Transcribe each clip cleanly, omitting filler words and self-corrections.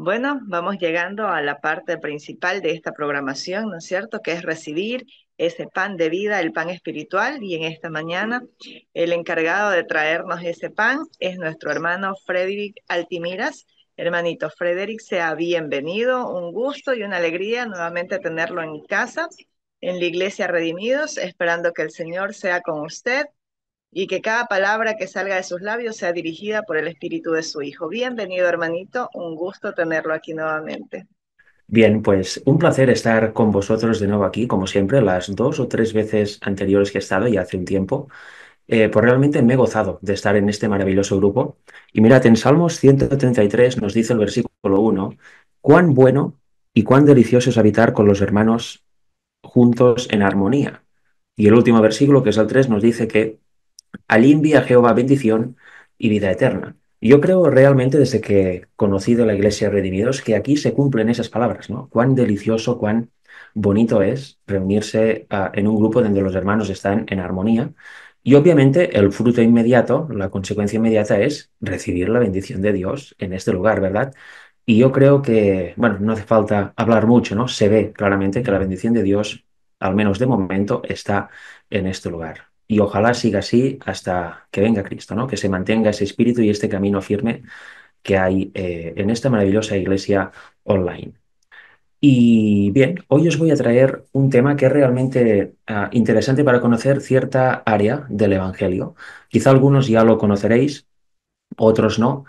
Bueno, vamos llegando a la parte principal de esta programación, ¿no es cierto? Que es recibir ese pan de vida, el pan espiritual. Y en esta mañana el encargado de traernos ese pan es nuestro hermano Frederick Altimiras. Hermanito Frederick, sea bienvenido. Un gusto y una alegría nuevamente tenerlo en mi casa, en la Iglesia Redimidos, esperando que el Señor sea con usted y que cada palabra que salga de sus labios sea dirigida por el Espíritu de su Hijo. Bienvenido, hermanito, un gusto tenerlo aquí nuevamente. Bien, pues un placer estar con vosotros de nuevo aquí, como siempre, las dos o tres veces anteriores que he estado ya hace un tiempo. Pues realmente me he gozado de estar en este maravilloso grupo. Y mirad, en Salmos 133 nos dice el versículo 1: cuán bueno y cuán delicioso es habitar con los hermanos juntos en armonía. Y el último versículo, que es el 3, nos dice que allí envía Jehová bendición y vida eterna. Yo creo realmente desde que he conocido la Iglesia Redimidos que aquí se cumplen esas palabras, ¿no? Cuán delicioso, cuán bonito es reunirse en un grupo donde los hermanos están en armonía. Y obviamente el fruto inmediato, la consecuencia inmediata es recibir la bendición de Dios en este lugar, ¿verdad? Y yo creo que, bueno, no hace falta hablar mucho, ¿no? Se ve claramente que la bendición de Dios, al menos de momento, está en este lugar. Y ojalá siga así hasta que venga Cristo, ¿no? Que se mantenga ese espíritu y este camino firme que hay en esta maravillosa iglesia online. Y bien, hoy os voy a traer un tema que es realmente interesante para conocer cierta área del Evangelio. Quizá algunos ya lo conoceréis, otros no,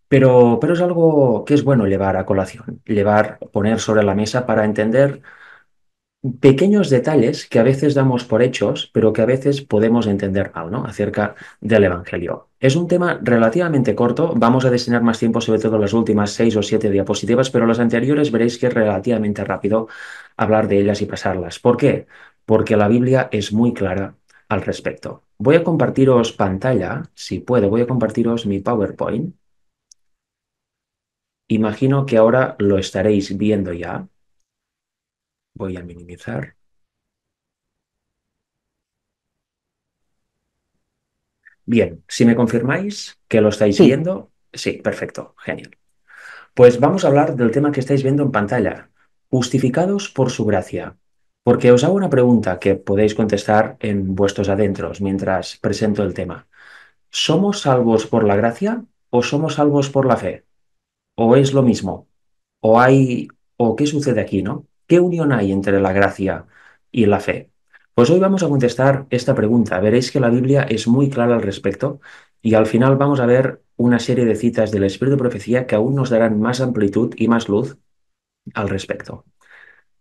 pero es algo que es bueno llevar a colación, llevar, poner sobre la mesa para entender pequeños detalles que a veces damos por hechos, pero que a veces podemos entender mal, ¿no? Acerca del Evangelio. Es un tema relativamente corto, vamos a destinar más tiempo sobre todo en las últimas 6 o 7 diapositivas, pero las anteriores veréis que es relativamente rápido hablar de ellas y pasarlas. ¿Por qué? Porque la Biblia es muy clara al respecto. Voy a compartiros pantalla, si puedo, voy a compartiros mi PowerPoint. Imagino que ahora lo estaréis viendo ya. Voy a minimizar. Bien, si me confirmáis que lo estáis Sí, viendo, sí, perfecto, genial. Pues vamos a hablar del tema que estáis viendo en pantalla, justificados por su gracia. Porque os hago una pregunta que podéis contestar en vuestros adentros mientras presento el tema. ¿Somos salvos por la gracia o somos salvos por la fe? ¿O es lo mismo? ¿O hay, o qué sucede aquí, ¿no? ¿Qué unión hay entre la gracia y la fe? Pues hoy vamos a contestar esta pregunta. Veréis que la Biblia es muy clara al respecto y al final vamos a ver una serie de citas del Espíritu de Profecía que aún nos darán más amplitud y más luz al respecto.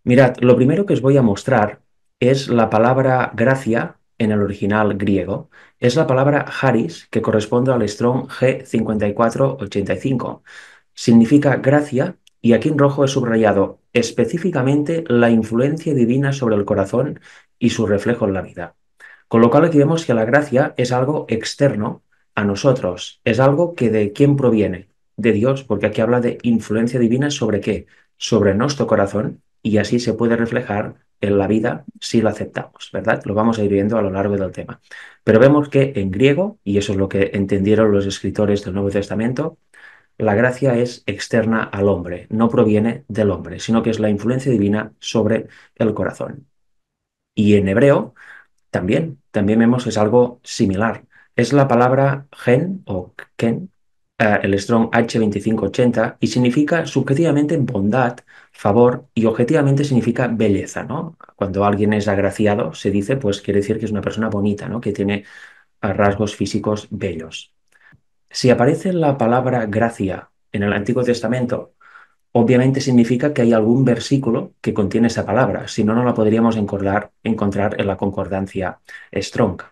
Mirad, lo primero que os voy a mostrar es la palabra gracia en el original griego. Es la palabra charis, que corresponde al Strong G5485. Significa gracia y aquí en rojo he subrayado específicamente la influencia divina sobre el corazón y su reflejo en la vida. Con lo cual aquí vemos que la gracia es algo externo a nosotros, es algo que de quién proviene, de Dios, porque aquí habla de influencia divina sobre qué, sobre nuestro corazón y así se puede reflejar en la vida si lo aceptamos, ¿verdad? Lo vamos a ir viendo a lo largo del tema. Pero vemos que en griego, y eso es lo que entendieron los escritores del Nuevo Testamento, la gracia es externa al hombre, no proviene del hombre, sino que es la influencia divina sobre el corazón. Y en hebreo también vemos que es algo similar. Es la palabra gen o ken, el Strong H2580, y significa subjetivamente bondad, favor, y objetivamente significa belleza, ¿no? Cuando alguien es agraciado, se dice, pues quiere decir que es una persona bonita, ¿no? Que tiene rasgos físicos bellos. Si aparece la palabra gracia en el Antiguo Testamento, obviamente significa que hay algún versículo que contiene esa palabra, si no, no la podríamos encontrar en la concordancia Strong.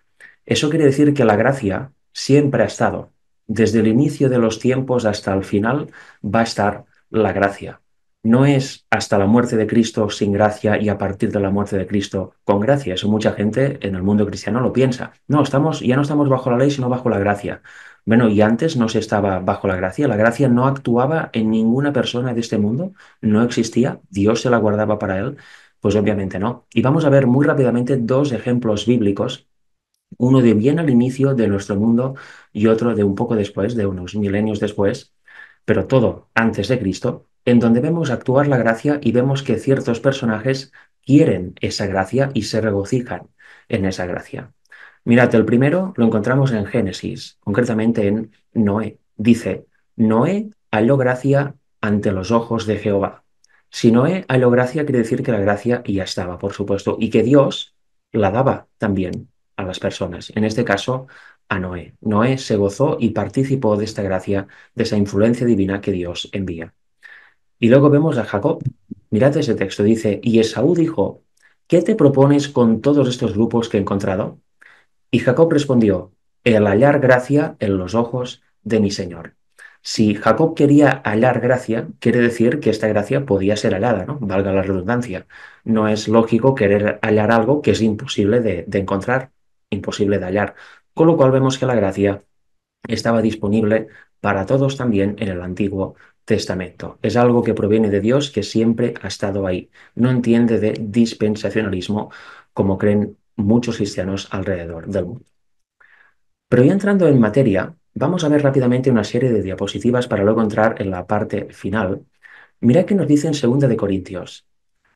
Eso quiere decir que la gracia siempre ha estado. Desde el inicio de los tiempos hasta el final va a estar la gracia. No es hasta la muerte de Cristo sin gracia y a partir de la muerte de Cristo con gracia. Eso mucha gente en el mundo cristiano lo piensa. No, ya no estamos bajo la ley, sino bajo la gracia. Bueno, y antes no se estaba bajo la gracia. La gracia no actuaba en ninguna persona de este mundo, no existía, Dios se la guardaba para él. Pues obviamente no. Y vamos a ver muy rápidamente dos ejemplos bíblicos, uno de bien al inicio de nuestro mundo y otro de un poco después, de unos milenios después, pero todo antes de Cristo. en donde vemos actuar la gracia y vemos que ciertos personajes quieren esa gracia y se regocijan en esa gracia. Mirad, el primero lo encontramos en Génesis, concretamente en Noé. Dice, Noé halló gracia ante los ojos de Jehová. Si Noé halló gracia, quiere decir que la gracia ya estaba, por supuesto, y que Dios la daba también a las personas. En este caso, a Noé. Noé se gozó y participó de esta gracia, de esa influencia divina que Dios envía. Y luego vemos a Jacob. Mirad ese texto, dice, y Esaú dijo, ¿qué te propones con todos estos grupos que he encontrado? Y Jacob respondió, el hallar gracia en los ojos de mi Señor. Si Jacob quería hallar gracia, quiere decir que esta gracia podía ser hallada, ¿no? Valga la redundancia. No es lógico querer hallar algo que es imposible de encontrar, imposible de hallar. Con lo cual vemos que la gracia estaba disponible para todos también en el Antiguo Testamento. Es algo que proviene de Dios, que siempre ha estado ahí. No entiende de dispensacionalismo como creen muchos cristianos alrededor del mundo. Pero ya entrando en materia, vamos a ver rápidamente una serie de diapositivas para luego entrar en la parte final. Mira qué nos dice en 2 de Corintios.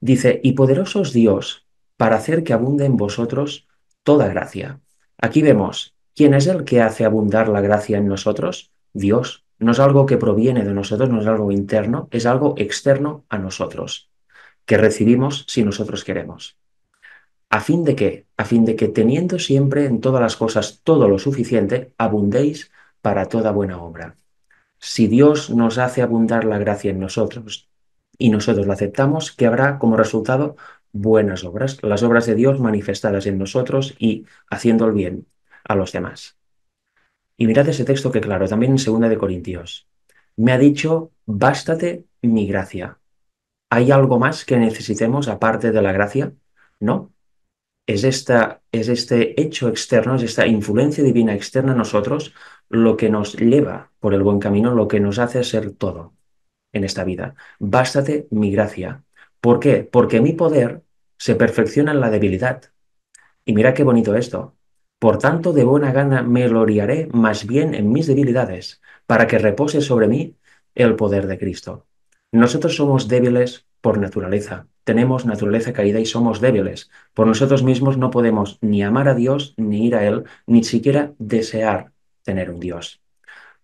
Dice, y poderoso es Dios para hacer que abunde en vosotros toda gracia. Aquí vemos, ¿quién es el que hace abundar la gracia en nosotros? Dios. No es algo que proviene de nosotros, no es algo interno, es algo externo a nosotros, que recibimos si nosotros queremos. ¿A fin de qué? A fin de que teniendo siempre en todas las cosas todo lo suficiente, abundéis para toda buena obra. Si Dios nos hace abundar la gracia en nosotros y nosotros la aceptamos, que habrá como resultado buenas obras, las obras de Dios manifestadas en nosotros y haciendo el bien a los demás. Y mirad ese texto que claro, también en 2 de Corintios. Me ha dicho, bástate mi gracia. ¿Hay algo más que necesitemos aparte de la gracia? No. Es este hecho externo, es esta influencia divina externa a nosotros lo que nos lleva por el buen camino, lo que nos hace ser todo en esta vida. Bástate mi gracia. ¿Por qué? Porque mi poder se perfecciona en la debilidad. Y mira qué bonito esto. Por tanto, de buena gana me gloriaré más bien en mis debilidades, para que repose sobre mí el poder de Cristo. Nosotros somos débiles por naturaleza. Tenemos naturaleza caída y somos débiles. Por nosotros mismos no podemos ni amar a Dios, ni ir a Él, ni siquiera desear tener un Dios.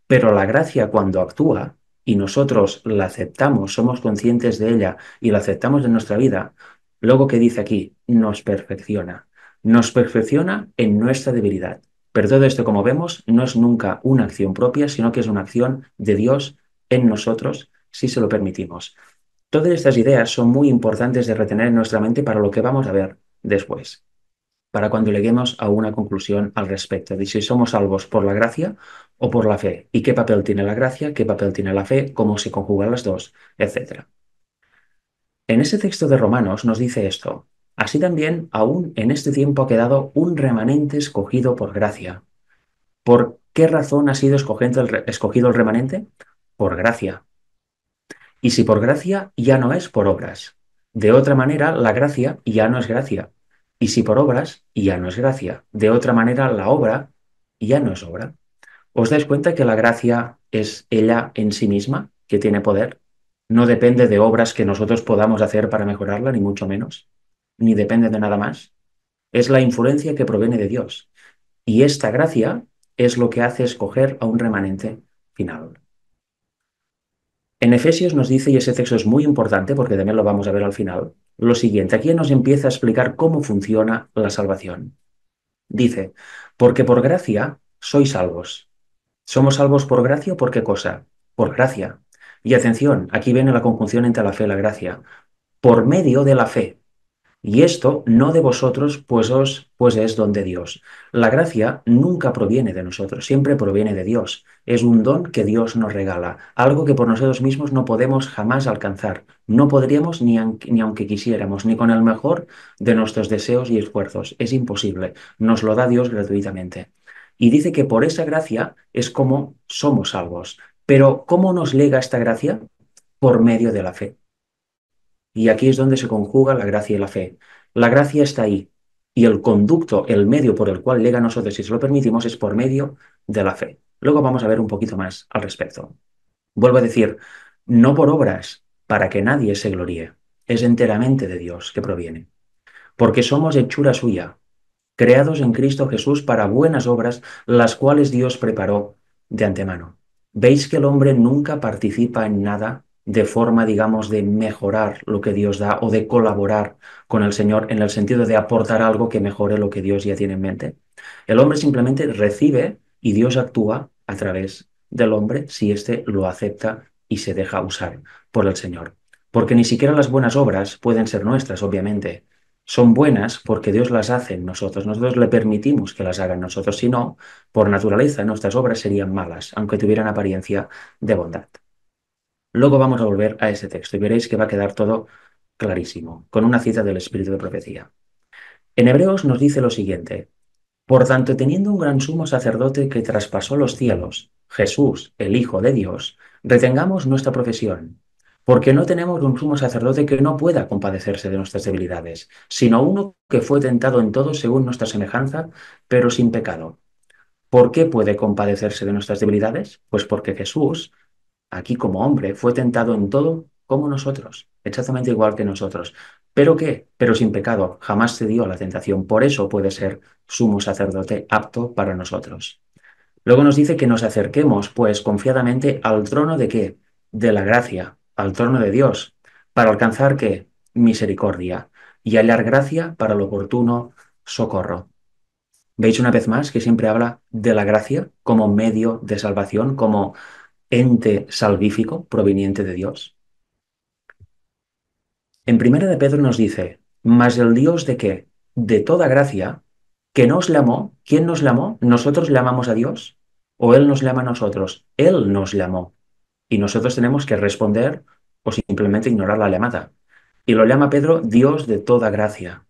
Pero la gracia cuando actúa y nosotros la aceptamos, somos conscientes de ella y la aceptamos en nuestra vida, luego que dice aquí, nos perfecciona en nuestra debilidad. Pero todo esto, como vemos, no es nunca una acción propia, sino que es una acción de Dios en nosotros, si se lo permitimos. Todas estas ideas son muy importantes de retener en nuestra mente para lo que vamos a ver después, para cuando lleguemos a una conclusión al respecto de si somos salvos por la gracia o por la fe, y qué papel tiene la gracia, qué papel tiene la fe, cómo se conjugan las dos, etc. En ese texto de Romanos nos dice esto, así también aún en este tiempo ha quedado un remanente escogido por gracia. ¿Por qué razón ha sido escogido el remanente? Por gracia. Y si por gracia, ya no es por obras. De otra manera, la gracia ya no es gracia. Y si por obras, ya no es gracia. De otra manera, la obra ya no es obra. ¿Os dais cuenta que la gracia es ella en sí misma, que tiene poder? No depende de obras que nosotros podamos hacer para mejorarla, ni mucho menos. Ni depende de nada más. Es la influencia que proviene de Dios. Y esta gracia es lo que hace escoger a un remanente final. En Efesios nos dice, y ese texto es muy importante porque también lo vamos a ver al final, lo siguiente. Aquí nos empieza a explicar cómo funciona la salvación. Dice, porque por gracia sois salvos. ¿Somos salvos por gracia o por qué cosa? Por gracia. Y atención, aquí viene la conjunción entre la fe y la gracia. Por medio de la fe. Y esto no de vosotros, pues es don de Dios. La gracia nunca proviene de nosotros, siempre proviene de Dios. Es un don que Dios nos regala, algo que por nosotros mismos no podemos jamás alcanzar. No podríamos ni aunque quisiéramos, ni con el mejor de nuestros deseos y esfuerzos. Es imposible. Nos lo da Dios gratuitamente. Y dice que por esa gracia es como somos salvos. Pero ¿cómo nos lega esta gracia? Por medio de la fe. Y aquí es donde se conjuga la gracia y la fe. La gracia está ahí. Y el conducto, el medio por el cual llega a nosotros, si se lo permitimos, es por medio de la fe. Luego vamos a ver un poquito más al respecto. Vuelvo a decir, no por obras. para que nadie se gloríe. Es enteramente de Dios que proviene. Porque somos hechura suya, creados en Cristo Jesús para buenas obras, las cuales Dios preparó de antemano. ¿Veis que el hombre nunca participa en nada de forma, digamos, de mejorar lo que Dios da o de colaborar con el Señor en el sentido de aportar algo que mejore lo que Dios ya tiene en mente? El hombre simplemente recibe y Dios actúa a través del hombre si éste lo acepta y se deja usar por el Señor. Porque ni siquiera las buenas obras pueden ser nuestras, obviamente. Son buenas porque Dios las hace en nosotros. Nosotros le permitimos que las haga en nosotros. Si no, por naturaleza, nuestras obras serían malas, aunque tuvieran apariencia de bondad. Luego vamos a volver a ese texto y veréis que va a quedar todo clarísimo, con una cita del Espíritu de Profecía. En Hebreos nos dice lo siguiente: por tanto, teniendo un gran sumo sacerdote que traspasó los cielos, Jesús, el Hijo de Dios, retengamos nuestra profesión, porque no tenemos un sumo sacerdote que no pueda compadecerse de nuestras debilidades, sino uno que fue tentado en todo según nuestra semejanza, pero sin pecado. ¿Por qué puede compadecerse de nuestras debilidades? Pues porque Jesús, aquí como hombre, fue tentado en todo como nosotros, exactamente igual que nosotros. ¿Pero qué? Pero sin pecado, jamás cedió a la tentación. Por eso puede ser sumo sacerdote apto para nosotros. Luego nos dice que nos acerquemos, pues, confiadamente al trono de qué? De la gracia, al trono de Dios, para alcanzar qué? Misericordia y hallar gracia para el oportuno socorro. ¿Veis una vez más que siempre habla de la gracia como medio de salvación, como ente salvífico proveniente de Dios? En Primera de Pedro nos dice, mas el Dios de qué? De toda gracia, que nos llamó. ¿Quién nos llamó? ¿Nosotros le amamos a Dios? ¿O Él nos llama a nosotros? Él nos llamó. Y nosotros tenemos que responder o simplemente ignorar la llamada. Y lo llama Pedro Dios de toda gracia,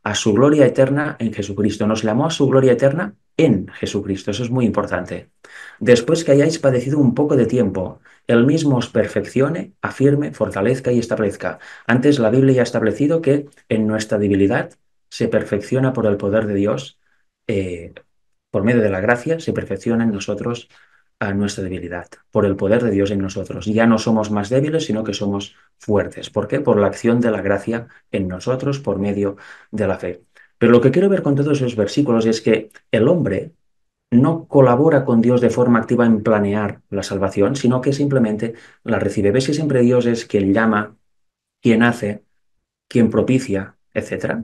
a su gloria eterna en Jesucristo. Nos llamó a su gloria eterna en Jesucristo. Eso es muy importante. Después que hayáis padecido un poco de tiempo, Él mismo os perfeccione, afirme, fortalezca y establezca. Antes la Biblia ya ha establecido que en nuestra debilidad se perfecciona por el poder de Dios, por medio de la gracia, se perfecciona en nosotros a nuestra debilidad, por el poder de Dios en nosotros. Ya no somos más débiles, sino que somos fuertes. ¿Por qué? Por la acción de la gracia en nosotros, por medio de la fe. Pero lo que quiero ver con todos esos versículos es que el hombre no colabora con Dios de forma activa en planear la salvación, sino que simplemente la recibe. ¿Ves que siempre Dios es quien llama, quien hace, quien propicia, etcétera?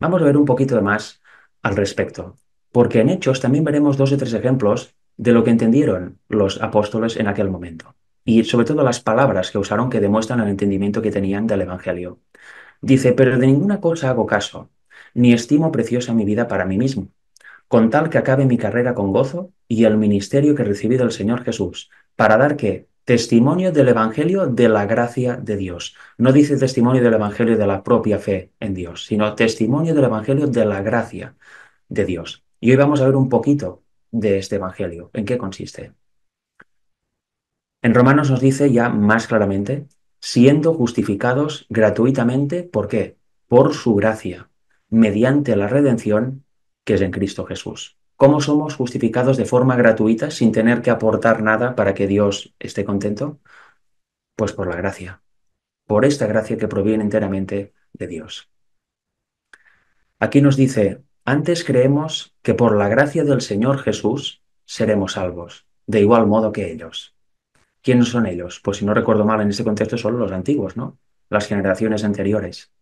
Vamos a ver un poquito más al respecto, porque en Hechos también veremos dos o tres ejemplos de lo que entendieron los apóstoles en aquel momento, y sobre todo las palabras que usaron que demuestran el entendimiento que tenían del Evangelio. Dice, pero de ninguna cosa hago caso, ni estimo preciosa mi vida para mí mismo, con tal que acabe mi carrera con gozo y el ministerio que recibí del Señor Jesús, para dar ¿qué? Testimonio del Evangelio de la gracia de Dios. No dice testimonio del Evangelio de la propia fe en Dios, sino testimonio del Evangelio de la gracia de Dios. Y hoy vamos a ver un poquito de este Evangelio. ¿En qué consiste? En Romanos nos dice ya más claramente, siendo justificados gratuitamente, ¿por qué? Por su gracia, mediante la redención que es en Cristo Jesús. ¿Cómo somos justificados de forma gratuita sin tener que aportar nada para que Dios esté contento? Pues por la gracia, por esta gracia que proviene enteramente de Dios. Aquí nos dice, antes creemos que por la gracia del Señor Jesús seremos salvos, de igual modo que ellos. ¿Quiénes son ellos? Pues si no recuerdo mal, en ese contexto son los antiguos, ¿no? Las generaciones anteriores.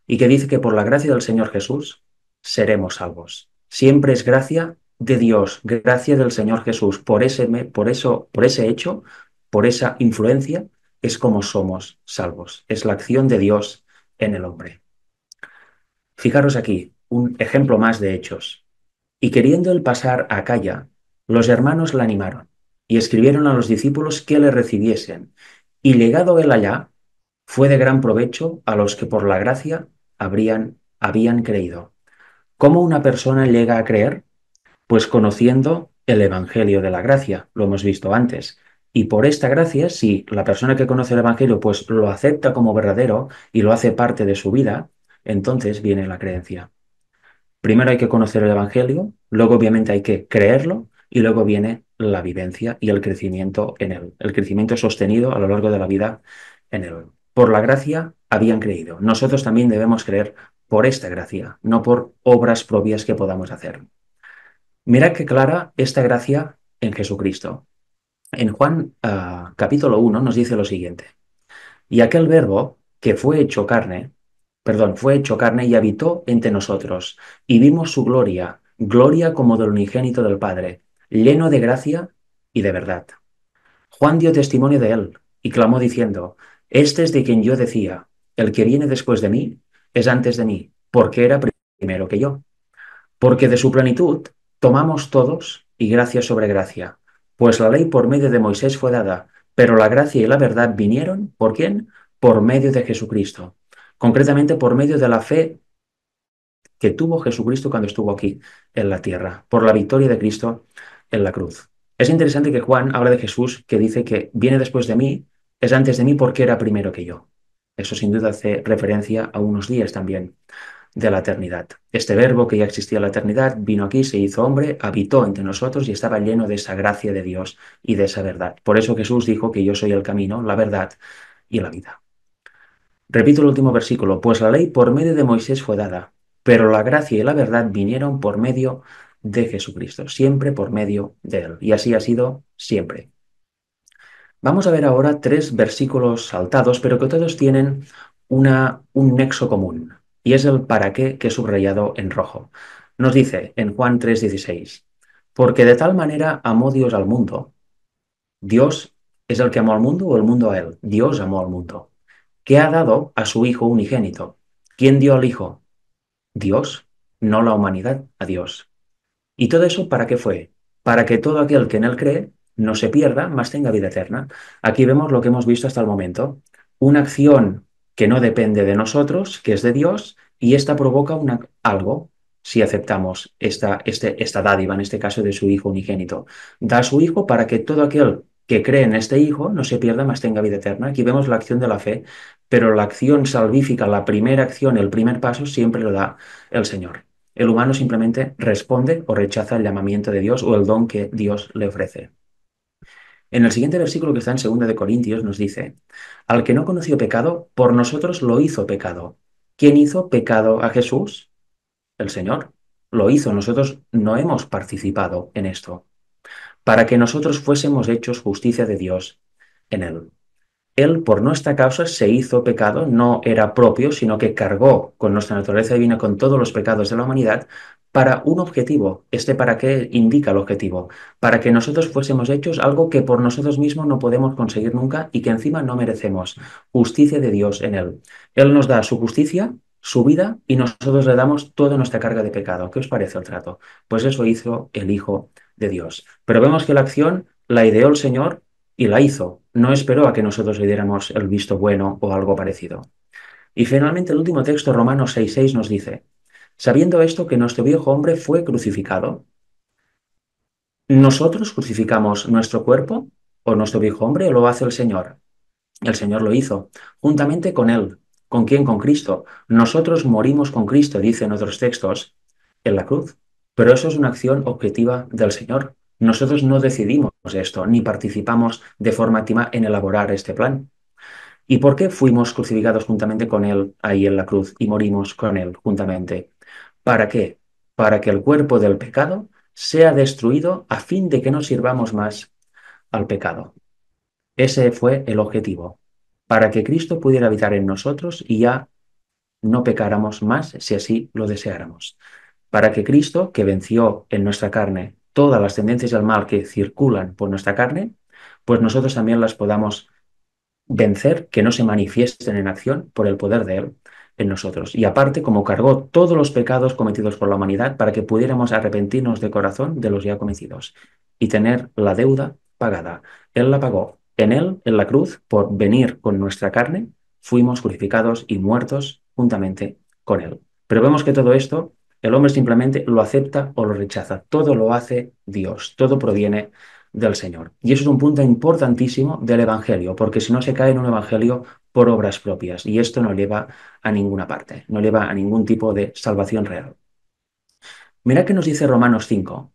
Y que dice que por la gracia del Señor Jesús seremos salvos. Siempre es gracia de Dios, gracia del Señor Jesús. Por ese hecho, por esa influencia, es como somos salvos. Es la acción de Dios en el hombre. Fijaros aquí, un ejemplo más de hechos. Y queriendo él pasar a Acaya, los hermanos la animaron y escribieron a los discípulos que le recibiesen. Y llegado él allá, fue de gran provecho a los que por la gracia habían creído. ¿Cómo una persona llega a creer? Pues conociendo el Evangelio de la gracia, lo hemos visto antes. Y por esta gracia, si la persona que conoce el Evangelio pues lo acepta como verdadero y lo hace parte de su vida, entonces viene la creencia. Primero hay que conocer el Evangelio, luego obviamente hay que creerlo y luego viene la vivencia y el crecimiento en Él, el crecimiento sostenido a lo largo de la vida en Él. Por la gracia habían creído. Nosotros también debemos creer por esta gracia, no por obras propias que podamos hacer. Mirad qué clara esta gracia en Jesucristo. En Juan capítulo 1 nos dice lo siguiente. Y aquel verbo que fue hecho carne y habitó entre nosotros, y vimos su gloria, gloria como del unigénito del Padre, lleno de gracia y de verdad. Juan dio testimonio de él y clamó diciendo, este es de quien yo decía, el que viene después de mí es antes de mí, porque era primero que yo. Porque de su plenitud tomamos todos y gracia sobre gracia, pues la ley por medio de Moisés fue dada, pero la gracia y la verdad vinieron, ¿por quién? Por medio de Jesucristo. Concretamente por medio de la fe que tuvo Jesucristo cuando estuvo aquí en la tierra, por la victoria de Cristo en la cruz. Es interesante que Juan habla de Jesús que dice que viene después de mí, es antes de mí porque era primero que yo. Eso sin duda hace referencia a unos días también de la eternidad. Este verbo que ya existía en la eternidad vino aquí, se hizo hombre, habitó entre nosotros y estaba lleno de esa gracia de Dios y de esa verdad. Por eso Jesús dijo que yo soy el camino, la verdad y la vida. Repito el último versículo, pues la ley por medio de Moisés fue dada, pero la gracia y la verdad vinieron por medio de Jesucristo, siempre por medio de él. Y así ha sido siempre. Vamos a ver ahora tres versículos saltados, pero que todos tienen un nexo común, y es el para qué que he subrayado en rojo. Nos dice en Juan 3:16, porque de tal manera amó Dios al mundo. ¿Dios es el que amó al mundo o el mundo a él? Dios amó al mundo, que ha dado a su Hijo unigénito. ¿Quién dio al Hijo? Dios, no la humanidad, a Dios. ¿Y todo eso para qué fue? Para que todo aquel que en él cree no se pierda, mas tenga vida eterna. Aquí vemos lo que hemos visto hasta el momento. Una acción que no depende de nosotros, que es de Dios, y esta provoca algo, si aceptamos esta dádiva, en este caso de su Hijo unigénito. Da a su Hijo para que todo aquel que cree en este Hijo no se pierda, mas tenga vida eterna. Aquí vemos la acción de la fe, pero la acción salvífica, la primera acción, el primer paso, siempre lo da el Señor. El humano simplemente responde o rechaza el llamamiento de Dios o el don que Dios le ofrece. En el siguiente versículo que está en 2 de Corintios nos dice, al que no conoció pecado, por nosotros lo hizo pecado. ¿Quién hizo pecado a Jesús? El Señor. Lo hizo, nosotros no hemos participado en esto, para que nosotros fuésemos hechos justicia de Dios en él. Él, por nuestra causa, se hizo pecado, no era propio, sino que cargó con nuestra naturaleza divina, con todos los pecados de la humanidad, para un objetivo. ¿Para qué indica el objetivo? Para que nosotros fuésemos hechos algo que por nosotros mismos no podemos conseguir nunca y que encima no merecemos. Justicia de Dios en Él. Él nos da su justicia, su vida, y nosotros le damos toda nuestra carga de pecado. ¿Qué os parece el trato? Pues eso hizo el Hijo de Dios. Pero vemos que la acción la ideó el Señor y la hizo. No esperó a que nosotros le diéramos el visto bueno o algo parecido. Y finalmente el último texto, Romanos 6:6, nos dice, sabiendo esto que nuestro viejo hombre fue crucificado, ¿nosotros crucificamos nuestro cuerpo o nuestro viejo hombre o lo hace el Señor? El Señor lo hizo, juntamente con Él. ¿Con quién? Con Cristo. Nosotros morimos con Cristo, dicen otros textos, en la cruz. Pero eso es una acción objetiva del Señor. Nosotros no decidimos esto, ni participamos de forma activa en elaborar este plan. ¿Y por qué fuimos crucificados juntamente con Él ahí en la cruz y morimos con Él juntamente? ¿Para qué? Para que el cuerpo del pecado sea destruido a fin de que no sirvamos más al pecado. Ese fue el objetivo, para que Cristo pudiera habitar en nosotros y ya no pecáramos más si así lo deseáramos. Para que Cristo, que venció en nuestra carne todas las tendencias del mal que circulan por nuestra carne, pues nosotros también las podamos vencer, que no se manifiesten en acción por el poder de Él en nosotros. Y aparte, como cargó todos los pecados cometidos por la humanidad para que pudiéramos arrepentirnos de corazón de los ya cometidos y tener la deuda pagada. Él la pagó. En Él, en la cruz, por venir con nuestra carne, fuimos crucificados y muertos juntamente con Él. Pero vemos que todo esto, el hombre simplemente lo acepta o lo rechaza. Todo lo hace Dios. Todo proviene del Señor. Y eso es un punto importantísimo del Evangelio, porque si no se cae en un Evangelio por obras propias, y esto no lleva a ninguna parte, no lleva a ningún tipo de salvación real. Mira que nos dice Romanos 5.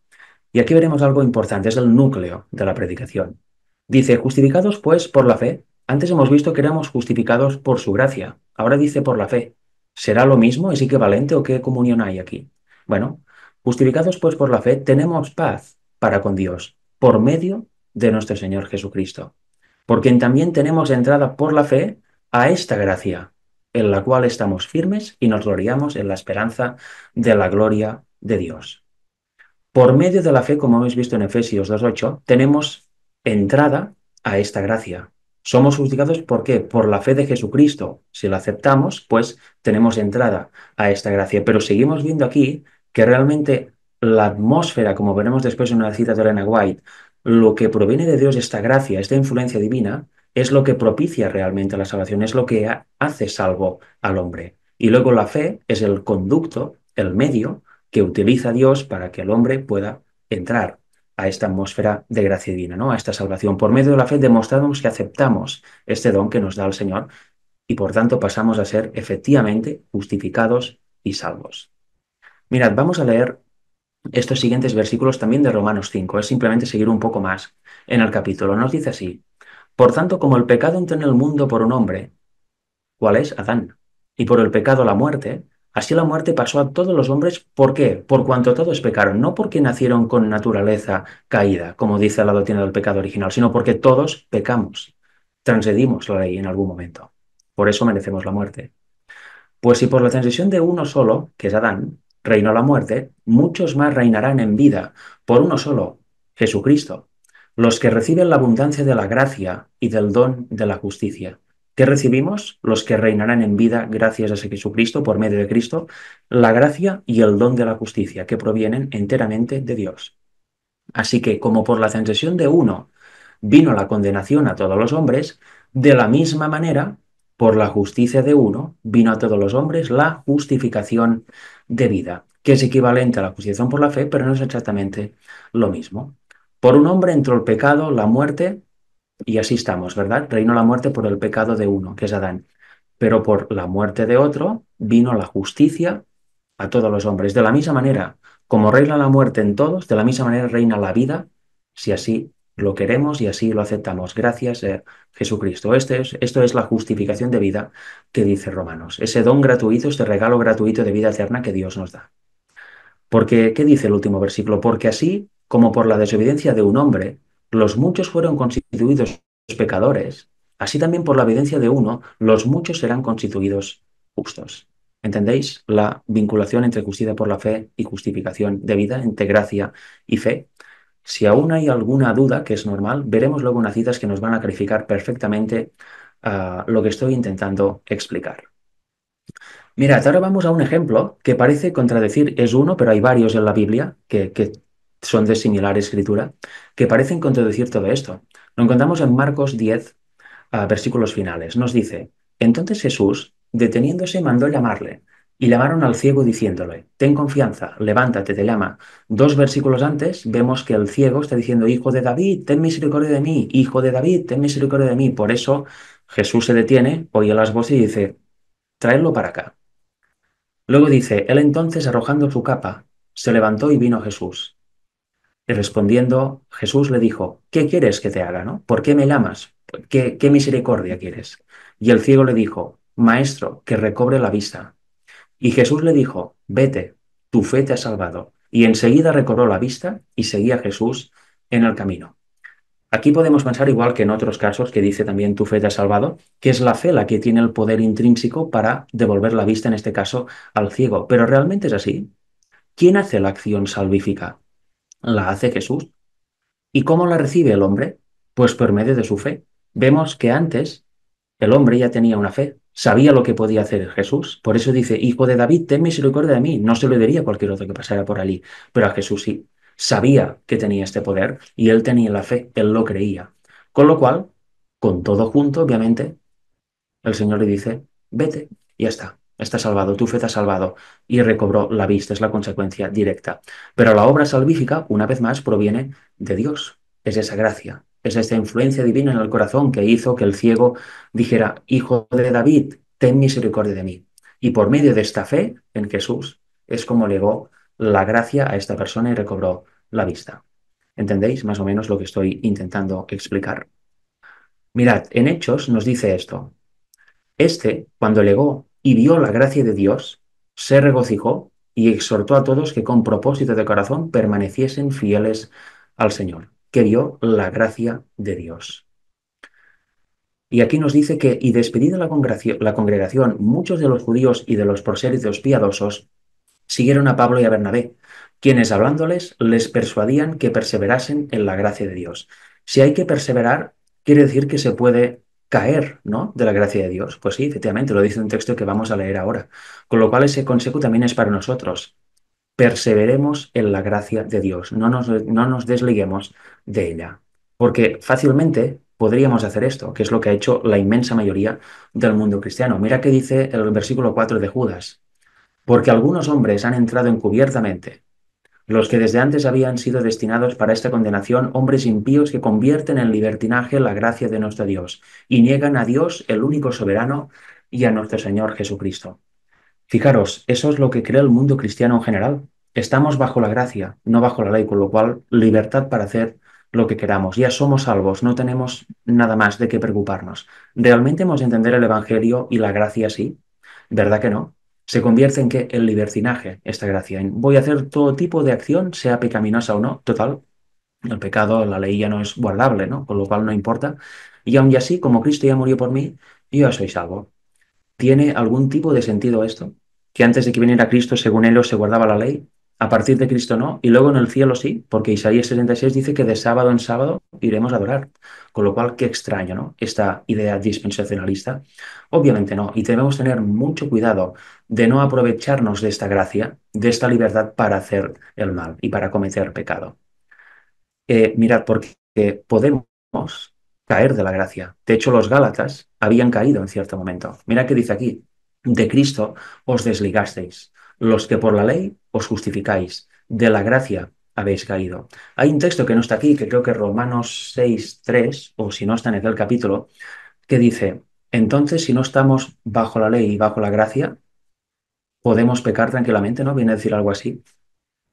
Y aquí veremos algo importante, es el núcleo de la predicación. Dice, justificados pues por la fe. Antes hemos visto que éramos justificados por su gracia. Ahora dice por la fe. ¿Será lo mismo? ¿Es equivalente o qué comunión hay aquí? Bueno, justificados pues por la fe, tenemos paz para con Dios por medio de nuestro Señor Jesucristo. Por quien también tenemos entrada por la fe a esta gracia, en la cual estamos firmes y nos gloriamos en la esperanza de la gloria de Dios. Por medio de la fe, como hemos visto en Efesios 2:8, tenemos entrada a esta gracia. Somos justificados ¿por qué? Por la fe de Jesucristo. Si la aceptamos, pues tenemos entrada a esta gracia. Pero seguimos viendo aquí que realmente la atmósfera, como veremos después en una cita de Elena White, lo que proviene de Dios, esta gracia, esta influencia divina, es lo que propicia realmente la salvación, es lo que hace salvo al hombre. Y luego la fe es el conducto, el medio que utiliza Dios para que el hombre pueda entrar a esta atmósfera de gracia divina, ¿no? A esta salvación. Por medio de la fe demostramos que aceptamos este don que nos da el Señor y por tanto pasamos a ser efectivamente justificados y salvos. Mirad, vamos a leer estos siguientes versículos también de Romanos 5. Es simplemente seguir un poco más en el capítulo. Nos dice así: por tanto, como el pecado entró en el mundo por un hombre, ¿cuál es? Adán. Y por el pecado la muerte, así la muerte pasó a todos los hombres. ¿Por qué? Por cuanto todos pecaron, no porque nacieron con naturaleza caída, como dice la doctrina del pecado original, sino porque todos pecamos, transgredimos la ley en algún momento. Por eso merecemos la muerte. Pues si por la transgresión de uno solo, que es Adán, reinó la muerte, muchos más reinarán en vida por uno solo, Jesucristo, los que reciben la abundancia de la gracia y del don de la justicia. ¿Qué recibimos? Los que reinarán en vida gracias a ese Jesucristo, por medio de Cristo, la gracia y el don de la justicia, que provienen enteramente de Dios. Así que, como por la transgresión de uno vino la condenación a todos los hombres, de la misma manera, por la justicia de uno, vino a todos los hombres la justificación de vida, que es equivalente a la justificación por la fe, pero no es exactamente lo mismo. Por un hombre entró el pecado, la muerte, y así estamos, ¿verdad? Reinó la muerte por el pecado de uno, que es Adán. Pero por la muerte de otro vino la justicia a todos los hombres. De la misma manera, como reina la muerte en todos, de la misma manera reina la vida, si así lo queremos y así lo aceptamos. Gracias a Jesucristo. Esto es la justificación de vida que dice Romanos. Ese don gratuito, este regalo gratuito de vida eterna que Dios nos da. Porque, ¿qué dice el último versículo? Porque así como por la desobediencia de un hombre, los muchos fueron constituidos pecadores, así también por la obediencia de uno, los muchos serán constituidos justos. ¿Entendéis la vinculación entre justicia por la fe y justificación de vida, entre gracia y fe? Si aún hay alguna duda, que es normal, veremos luego unas citas que nos van a clarificar perfectamente lo que estoy intentando explicar. Mirad, ahora vamos a un ejemplo que parece contradecir, es uno, pero hay varios en la Biblia que son de similar escritura, que parecen contradecir todo esto. Lo encontramos en Marcos 10, versículos finales. Nos dice, entonces Jesús, deteniéndose, mandó llamarle, y llamaron al ciego diciéndole, ten confianza, levántate, te llama. Dos versículos antes vemos que el ciego está diciendo, hijo de David, ten misericordia de mí, hijo de David, ten misericordia de mí. Por eso Jesús se detiene, oye las voces y dice, traedlo para acá. Luego dice, él entonces arrojando su capa, se levantó y vino a Jesús. Y respondiendo, Jesús le dijo, ¿qué quieres que te haga, no? ¿Por qué me llamas? ¿Qué misericordia quieres? Y el ciego le dijo, Maestro, que recobre la vista. Y Jesús le dijo, vete, tu fe te ha salvado. Y enseguida recobró la vista y seguía a Jesús en el camino. Aquí podemos pensar igual que en otros casos que dice también tu fe te ha salvado, que es la fe la que tiene el poder intrínseco para devolver la vista, en este caso, al ciego. Pero realmente es así. ¿Quién hace la acción salvífica? La hace Jesús. ¿Y cómo la recibe el hombre? Pues por medio de su fe. Vemos que antes el hombre ya tenía una fe, sabía lo que podía hacer Jesús. Por eso dice, hijo de David, ten misericordia de mí. No se lo diría a cualquier otro que pasara por allí, pero a Jesús sí. Sabía que tenía este poder y él tenía la fe, él lo creía. Con lo cual, con todo junto, obviamente, el Señor le dice, vete, y ya está salvado, tu fe te ha salvado, y recobró la vista, es la consecuencia directa. Pero la obra salvífica, una vez más, proviene de Dios, es esa gracia, es esta influencia divina en el corazón que hizo que el ciego dijera, hijo de David, ten misericordia de mí. Y por medio de esta fe en Jesús, es como legó la gracia a esta persona y recobró la vista. ¿Entendéis más o menos lo que estoy intentando explicar? Mirad, en Hechos nos dice esto. Este, cuando llegó y vio la gracia de Dios, se regocijó y exhortó a todos que con propósito de corazón permaneciesen fieles al Señor, que vio la gracia de Dios. Y aquí nos dice que, y despedida la congregación, muchos de los judíos y de los prosélitos piadosos siguieron a Pablo y a Bernabé, quienes hablándoles les persuadían que perseverasen en la gracia de Dios. Si hay que perseverar, quiere decir que se puede caer, ¿no?, de la gracia de Dios. Pues sí, efectivamente, lo dice un texto que vamos a leer ahora. Con lo cual ese consejo también es para nosotros. Perseveremos en la gracia de Dios, no nos desliguemos de ella, porque fácilmente podríamos hacer esto, que es lo que ha hecho la inmensa mayoría del mundo cristiano. Mira qué dice el versículo 4 de Judas, porque algunos hombres han entrado encubiertamente, los que desde antes habían sido destinados para esta condenación, hombres impíos que convierten en libertinaje la gracia de nuestro Dios y niegan a Dios, el único soberano, y a nuestro Señor Jesucristo. Fijaros, eso es lo que cree el mundo cristiano en general. Estamos bajo la gracia, no bajo la ley, con lo cual libertad para hacer lo que queramos. Ya somos salvos, no tenemos nada más de qué preocuparnos. ¿Realmente hemos de entender el Evangelio y la gracia así? ¿Verdad que no? Se convierte en qué? En libertinaje esta gracia. En voy a hacer todo tipo de acción, sea pecaminosa o no. Total, el pecado, la ley ya no es guardable, ¿no? Con lo cual no importa. Y aun y así, como Cristo ya murió por mí, yo ya soy salvo. ¿Tiene algún tipo de sentido esto? Que antes de que viniera Cristo, según ellos, se guardaba la ley, a partir de Cristo no, y luego en el cielo sí, porque Isaías 66 dice que de sábado en sábado iremos a adorar. Con lo cual, qué extraño, ¿no? Esta idea dispensacionalista. Obviamente no, y debemos tener mucho cuidado de no aprovecharnos de esta gracia, de esta libertad para hacer el mal y para cometer pecado. Mirad, porque podemos caer de la gracia. De hecho, los Gálatas habían caído en cierto momento. Mira qué dice aquí. De Cristo os desligasteis. Los que por la ley os justificáis. De la gracia habéis caído. Hay un texto que no está aquí, que creo que es Romanos 6:3, o si no está en aquel capítulo, que dice, entonces si no estamos bajo la ley y bajo la gracia, podemos pecar tranquilamente, ¿no? Viene a decir algo así.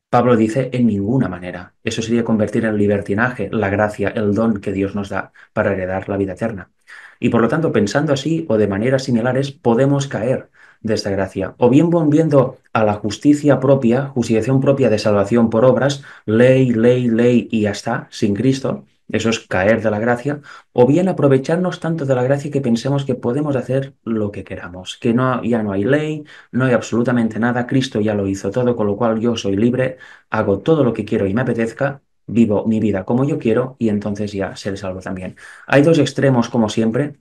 Pablo dice en ninguna manera. Eso sería convertir en libertinaje la gracia, el don que Dios nos da para heredar la vida eterna. Y por lo tanto, pensando así o de maneras similares, podemos caer de esta gracia. O bien volviendo a la justicia propia, justificación propia de salvación por obras, ley, ley, ley y ya está, sin Cristo. Eso es caer de la gracia. O bien aprovecharnos tanto de la gracia que pensemos que podemos hacer lo que queramos, que no, ya no hay ley, no hay absolutamente nada, Cristo ya lo hizo todo, con lo cual yo soy libre, hago todo lo que quiero y me apetezca, vivo mi vida como yo quiero y entonces ya seré salvo también. Hay dos extremos, como siempre,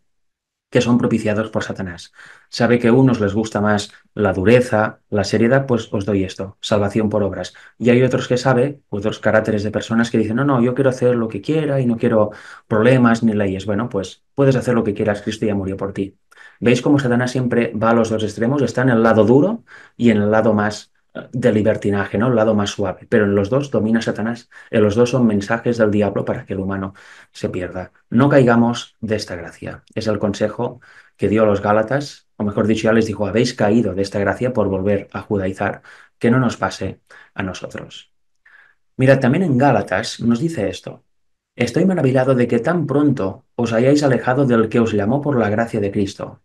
que son propiciados por Satanás. Sabe que a unos les gusta más la dureza, la seriedad, pues os doy esto, salvación por obras. Y hay otros que sabe, otros caracteres de personas que dicen, no, no, yo quiero hacer lo que quiera y no quiero problemas ni leyes. Bueno, pues puedes hacer lo que quieras, Cristo ya murió por ti. ¿Veis cómo Satanás siempre va a los dos extremos? Está en el lado duro y en el lado más de libertinaje, ¿no? El lado más suave. Pero en los dos domina Satanás. En los dos son mensajes del diablo para que el humano se pierda. No caigamos de esta gracia. Es el consejo que dio a los Gálatas, o mejor dicho, ya les dijo, habéis caído de esta gracia por volver a judaizar, que no nos pase a nosotros. Mirad, también en Gálatas nos dice esto. Estoy maravillado de que tan pronto os hayáis alejado del que os llamó por la gracia de Cristo.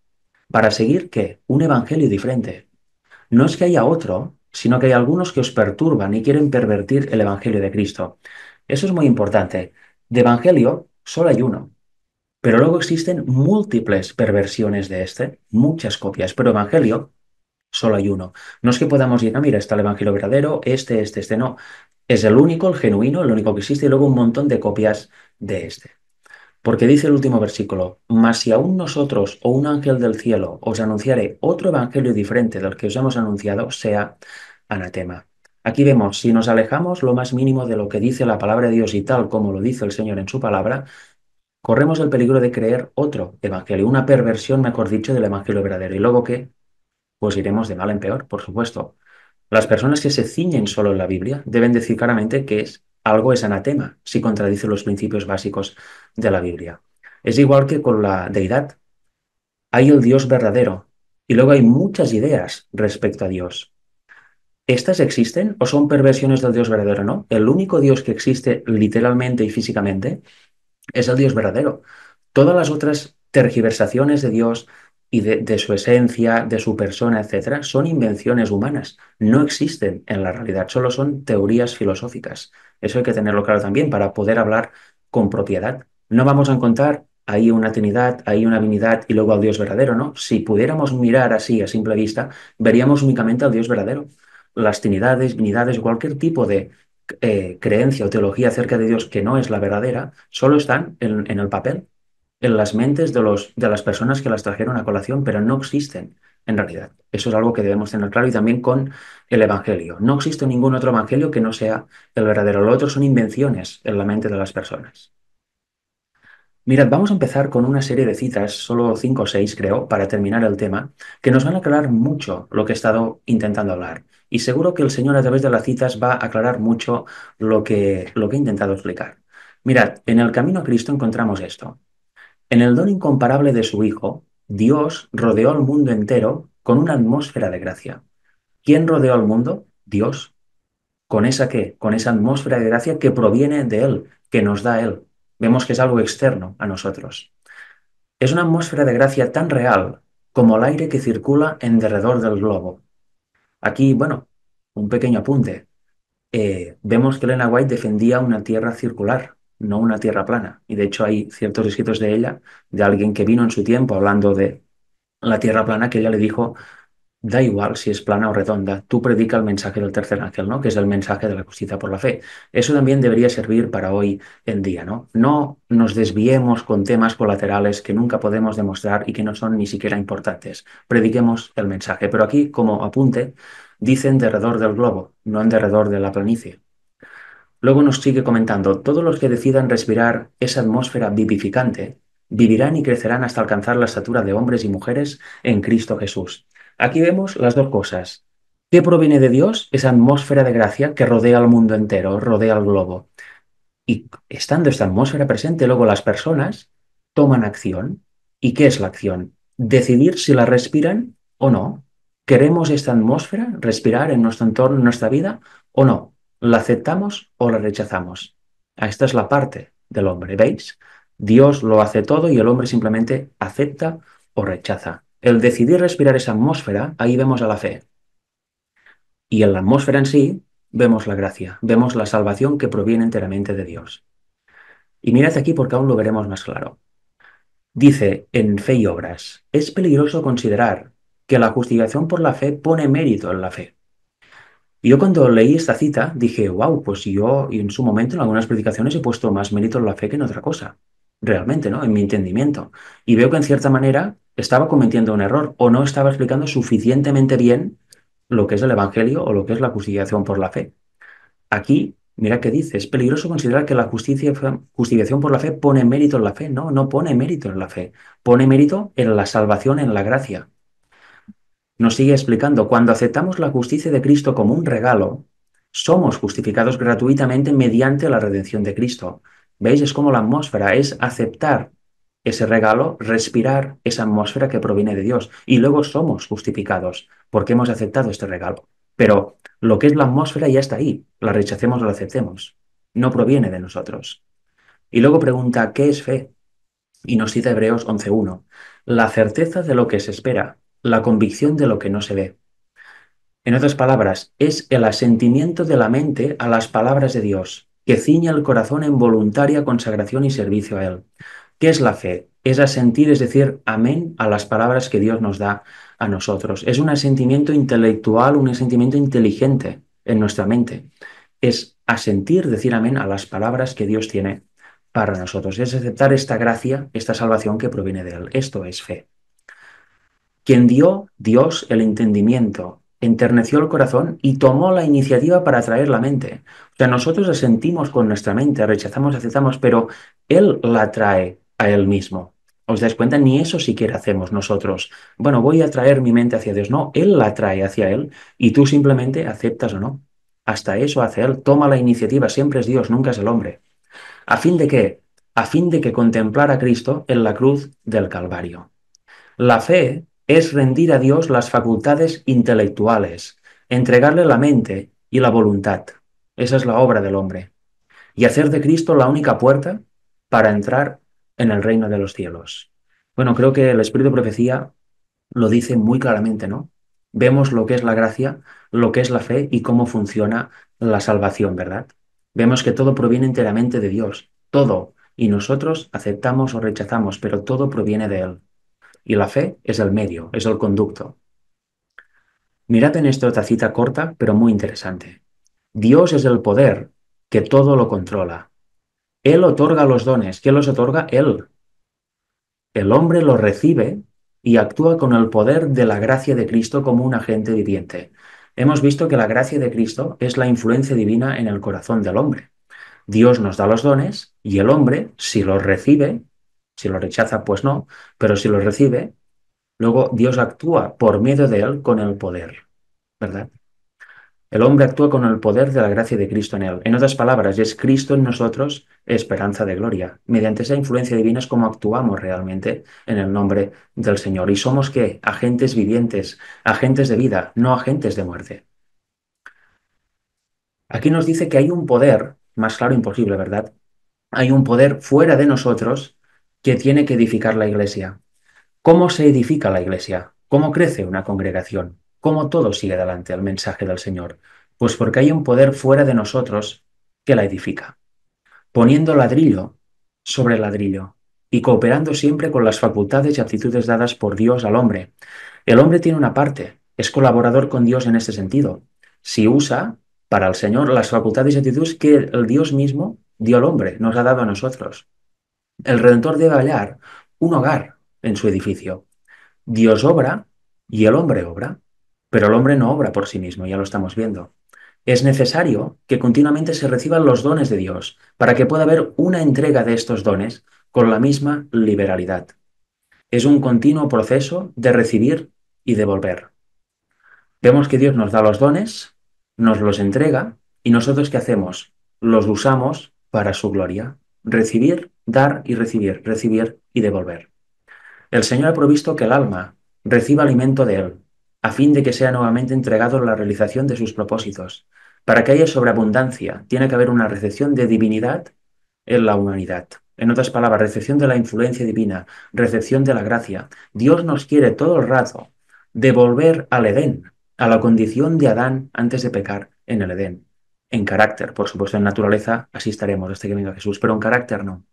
¿Para seguir qué? Un evangelio diferente. No es que haya otro, sino que hay algunos que os perturban y quieren pervertir el evangelio de Cristo. Eso es muy importante. De evangelio solo hay uno. Pero luego existen múltiples perversiones de este, muchas copias, pero evangelio solo hay uno. No es que podamos decir, no, mira, está el evangelio verdadero, este, no. Es el único, el genuino, el único que existe y luego un montón de copias de este. Porque dice el último versículo, mas si aún nosotros o un ángel del cielo os anunciare otro evangelio diferente del que os hemos anunciado, sea anatema. Aquí vemos, si nos alejamos lo más mínimo de lo que dice la palabra de Dios y tal como lo dice el Señor en su palabra, corremos el peligro de creer otro evangelio, una perversión, mejor dicho, del evangelio verdadero. ¿Y luego qué? Pues iremos de mal en peor, por supuesto. Las personas que se ciñen solo en la Biblia deben decir claramente que algo es anatema si contradice los principios básicos de la Biblia. Es igual que con la deidad. Hay el Dios verdadero y luego hay muchas ideas respecto a Dios. ¿Estas existen o son perversiones del Dios verdadero? No. El único Dios que existe literalmente y físicamente es el Dios verdadero. Todas las otras tergiversaciones de Dios y de su esencia, de su persona, etcétera, son invenciones humanas. No existen en la realidad, solo son teorías filosóficas. Eso hay que tenerlo claro también para poder hablar con propiedad. No vamos a encontrar ahí una Trinidad, ahí una Divinidad y luego al Dios verdadero, ¿no? Si pudiéramos mirar así a simple vista, veríamos únicamente al Dios verdadero. Las Trinidades, Divinidades, cualquier tipo de creencia o teología acerca de Dios que no es la verdadera, solo están en el papel, en las mentes de las personas que las trajeron a colación, pero no existen en realidad. Eso es algo que debemos tener claro y también con el Evangelio. No existe ningún otro Evangelio que no sea el verdadero. Lo otro son invenciones en la mente de las personas. Mirad, vamos a empezar con una serie de citas, solo 5 o 6 creo, para terminar el tema, que nos van a aclarar mucho lo que he estado intentando hablar. Y seguro que el Señor a través de las citas va a aclarar mucho lo que he intentado explicar. Mirad, en el camino a Cristo encontramos esto. En el don incomparable de su Hijo, Dios rodeó al mundo entero con una atmósfera de gracia. ¿Quién rodeó al mundo? Dios. ¿Con esa qué? Con esa atmósfera de gracia que proviene de Él, que nos da Él. Vemos que es algo externo a nosotros. Es una atmósfera de gracia tan real como el aire que circula en derredor del globo. Aquí, bueno, un pequeño apunte. Vemos que Elena White defendía una tierra circular, no una tierra plana. Y de hecho hay ciertos escritos de ella, de alguien que vino en su tiempo hablando de la tierra plana, que ella le dijo, da igual si es plana o redonda, tú predica el mensaje del tercer ángel, ¿no? Que es el mensaje de la justicia por la fe. Eso también debería servir para hoy en día, ¿no? No nos desviemos con temas colaterales que nunca podemos demostrar y que no son ni siquiera importantes. Prediquemos el mensaje. Pero aquí, como apunte, dicen derredor del globo, no en derredor de la planicie. Luego nos sigue comentando, todos los que decidan respirar esa atmósfera vivificante vivirán y crecerán hasta alcanzar la estatura de hombres y mujeres en Cristo Jesús. Aquí vemos las dos cosas. ¿Qué proviene de Dios? Esa atmósfera de gracia que rodea al mundo entero, rodea al globo. Y estando esta atmósfera presente, luego las personas toman acción. ¿Y qué es la acción? Decidir si la respiran o no. ¿Queremos esta atmósfera respirar en nuestro entorno, en nuestra vida o no? ¿La aceptamos o la rechazamos? Esta es la parte del hombre, ¿veis? Dios lo hace todo y el hombre simplemente acepta o rechaza. El decidir respirar esa atmósfera, ahí vemos a la fe. Y en la atmósfera en sí, vemos la gracia, vemos la salvación que proviene enteramente de Dios. Y mirad aquí porque aún lo veremos más claro. Dice en Fe y Obras, es peligroso considerar que la justificación por la fe pone mérito en la fe. Y yo cuando leí esta cita dije, wow, pues yo en su momento en algunas predicaciones he puesto más mérito en la fe que en otra cosa. Realmente, ¿no? En mi entendimiento. Y veo que en cierta manera estaba cometiendo un error o no estaba explicando suficientemente bien lo que es el Evangelio o lo que es la justificación por la fe. Aquí, mira qué dice, es peligroso considerar que la justificación por la fe pone mérito en la fe. No, no pone mérito en la fe. Pone mérito en la salvación, en la gracia. Nos sigue explicando, cuando aceptamos la justicia de Cristo como un regalo, somos justificados gratuitamente mediante la redención de Cristo. ¿Veis? Es como la atmósfera, es aceptar ese regalo, respirar esa atmósfera que proviene de Dios. Y luego somos justificados porque hemos aceptado este regalo. Pero lo que es la atmósfera ya está ahí, la rechacemos o la aceptemos. No proviene de nosotros. Y luego pregunta, ¿qué es fe? Y nos cita Hebreos 11.1. La certeza de lo que se espera, la convicción de lo que no se ve. En otras palabras, es el asentimiento de la mente a las palabras de Dios, que ciña el corazón en voluntaria consagración y servicio a Él. ¿Qué es la fe? Es asentir, es decir, amén a las palabras que Dios nos da a nosotros. Es un asentimiento intelectual, un asentimiento inteligente en nuestra mente. Es asentir, decir amén a las palabras que Dios tiene para nosotros. Es aceptar esta gracia, esta salvación que proviene de Él. Esto es fe. Quien dio, Dios, el entendimiento, enterneció el corazón y tomó la iniciativa para atraer la mente. O sea, nosotros la sentimos con nuestra mente, rechazamos, aceptamos, pero Él la trae a Él mismo. ¿Os dais cuenta? Ni eso siquiera hacemos nosotros. Bueno, voy a traer mi mente hacia Dios. No, Él la trae hacia Él y tú simplemente aceptas o no. Hasta eso hace Él. Toma la iniciativa. Siempre es Dios, nunca es el hombre. ¿A fin de qué? A fin de que contemplara a Cristo en la cruz del Calvario. La fe es rendir a Dios las facultades intelectuales, entregarle la mente y la voluntad. Esa es la obra del hombre. Y hacer de Cristo la única puerta para entrar en el reino de los cielos. Bueno, creo que el Espíritu de Profecía lo dice muy claramente, ¿no? Vemos lo que es la gracia, lo que es la fe y cómo funciona la salvación, ¿verdad? Vemos que todo proviene enteramente de Dios, todo, y nosotros aceptamos o rechazamos, pero todo proviene de Él. Y la fe es el medio, es el conducto. Mirad en esta otra cita corta, pero muy interesante. Dios es el poder que todo lo controla. Él otorga los dones. ¿Quién los otorga? Él. El hombre los recibe y actúa con el poder de la gracia de Cristo como un agente viviente. Hemos visto que la gracia de Cristo es la influencia divina en el corazón del hombre. Dios nos da los dones y el hombre, si los recibe, si los rechaza, pues no, pero si los recibe, luego Dios actúa por medio de él con el poder, ¿verdad? El hombre actúa con el poder de la gracia de Cristo en él. En otras palabras, es Cristo en nosotros, esperanza de gloria. Mediante esa influencia divina es como actuamos realmente en el nombre del Señor. ¿Y somos qué? Agentes vivientes, agentes de vida, no agentes de muerte. Aquí nos dice que hay un poder, más claro imposible, ¿verdad? Hay un poder fuera de nosotros que tiene que edificar la iglesia. ¿Cómo se edifica la iglesia? ¿Cómo crece una congregación? ¿Cómo todo sigue adelante el mensaje del Señor? Pues porque hay un poder fuera de nosotros que la edifica, poniendo ladrillo sobre ladrillo y cooperando siempre con las facultades y aptitudes dadas por Dios al hombre. El hombre tiene una parte, es colaborador con Dios en este sentido. Si usa para el Señor las facultades y aptitudes que el Dios mismo dio al hombre, nos ha dado a nosotros. El Redentor debe hallar un hogar en su edificio. Dios obra y el hombre obra, pero el hombre no obra por sí mismo, ya lo estamos viendo. Es necesario que continuamente se reciban los dones de Dios para que pueda haber una entrega de estos dones con la misma liberalidad. Es un continuo proceso de recibir y devolver. Vemos que Dios nos da los dones, nos los entrega y nosotros ¿qué hacemos? Los usamos para su gloria. Recibir, dar y recibir y devolver. El Señor ha provisto que el alma reciba alimento de Él, a fin de que sea nuevamente entregado en la realización de sus propósitos. Para que haya sobreabundancia, tiene que haber una recepción de divinidad en la humanidad. En otras palabras, recepción de la influencia divina, recepción de la gracia. Dios nos quiere todo el rato devolver al Edén, a la condición de Adán antes de pecar en el Edén. En carácter, por supuesto, en naturaleza, así estaremos hasta que venga Jesús, pero en carácter no.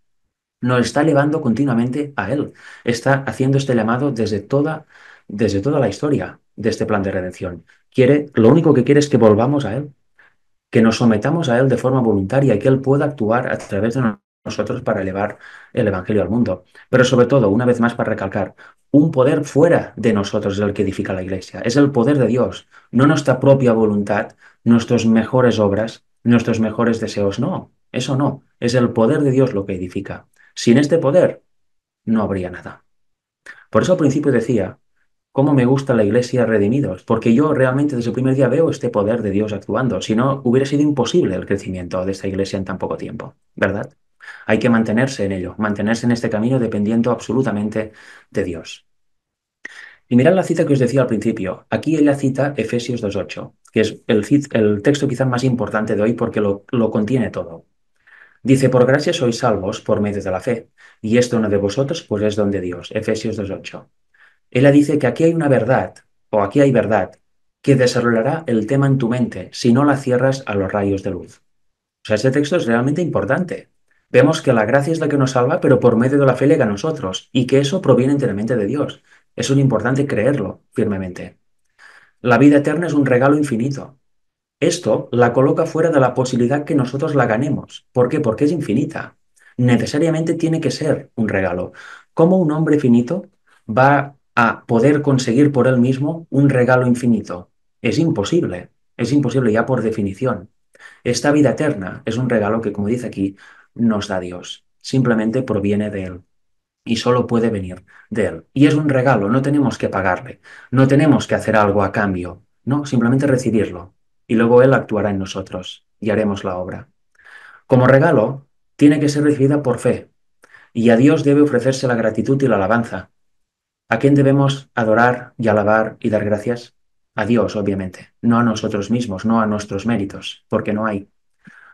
Nos está elevando continuamente a Él. Está haciendo este llamado desde toda la historia de este plan de redención. Lo único que quiere es que volvamos a Él, que nos sometamos a Él de forma voluntaria y que Él pueda actuar a través de nosotros para elevar el Evangelio al mundo. Pero sobre todo, una vez más para recalcar, un poder fuera de nosotros es el que edifica la Iglesia. Es el poder de Dios, no nuestra propia voluntad, nuestras mejores obras, nuestros mejores deseos. No, eso no. Es el poder de Dios lo que edifica. Sin este poder, no habría nada. Por eso al principio decía, cómo me gusta la iglesia Redimidos, porque yo realmente desde el primer día veo este poder de Dios actuando. Si no, hubiera sido imposible el crecimiento de esta iglesia en tan poco tiempo, ¿verdad? Hay que mantenerse en ello, mantenerse en este camino dependiendo absolutamente de Dios. Y mirad la cita que os decía al principio. Aquí ella cita Efesios 2.8, que es el texto quizás más importante de hoy porque lo contiene todo. Dice, por gracia sois salvos por medio de la fe, y esto no de vosotros, pues es don de Dios. Efesios 2.8. Ella dice que aquí hay una verdad, o aquí hay verdad, que desarrollará el tema en tu mente si no la cierras a los rayos de luz. O sea, este texto es realmente importante. Vemos que la gracia es la que nos salva, pero por medio de la fe llega a nosotros, y que eso proviene enteramente de Dios. Eso es importante creerlo firmemente. La vida eterna es un regalo infinito. Esto la coloca fuera de la posibilidad que nosotros la ganemos. ¿Por qué? Porque es infinita. Necesariamente tiene que ser un regalo. ¿Cómo un hombre finito va a poder conseguir por él mismo un regalo infinito? Es imposible ya por definición. Esta vida eterna es un regalo que, como dice aquí, nos da Dios. Simplemente proviene de Él y solo puede venir de Él. Y es un regalo, no tenemos que pagarle, no tenemos que hacer algo a cambio, no, simplemente recibirlo. Y luego Él actuará en nosotros y haremos la obra. Como regalo, tiene que ser recibida por fe y a Dios debe ofrecerse la gratitud y la alabanza. ¿A quién debemos adorar y alabar y dar gracias? A Dios, obviamente, no a nosotros mismos, no a nuestros méritos, porque no hay.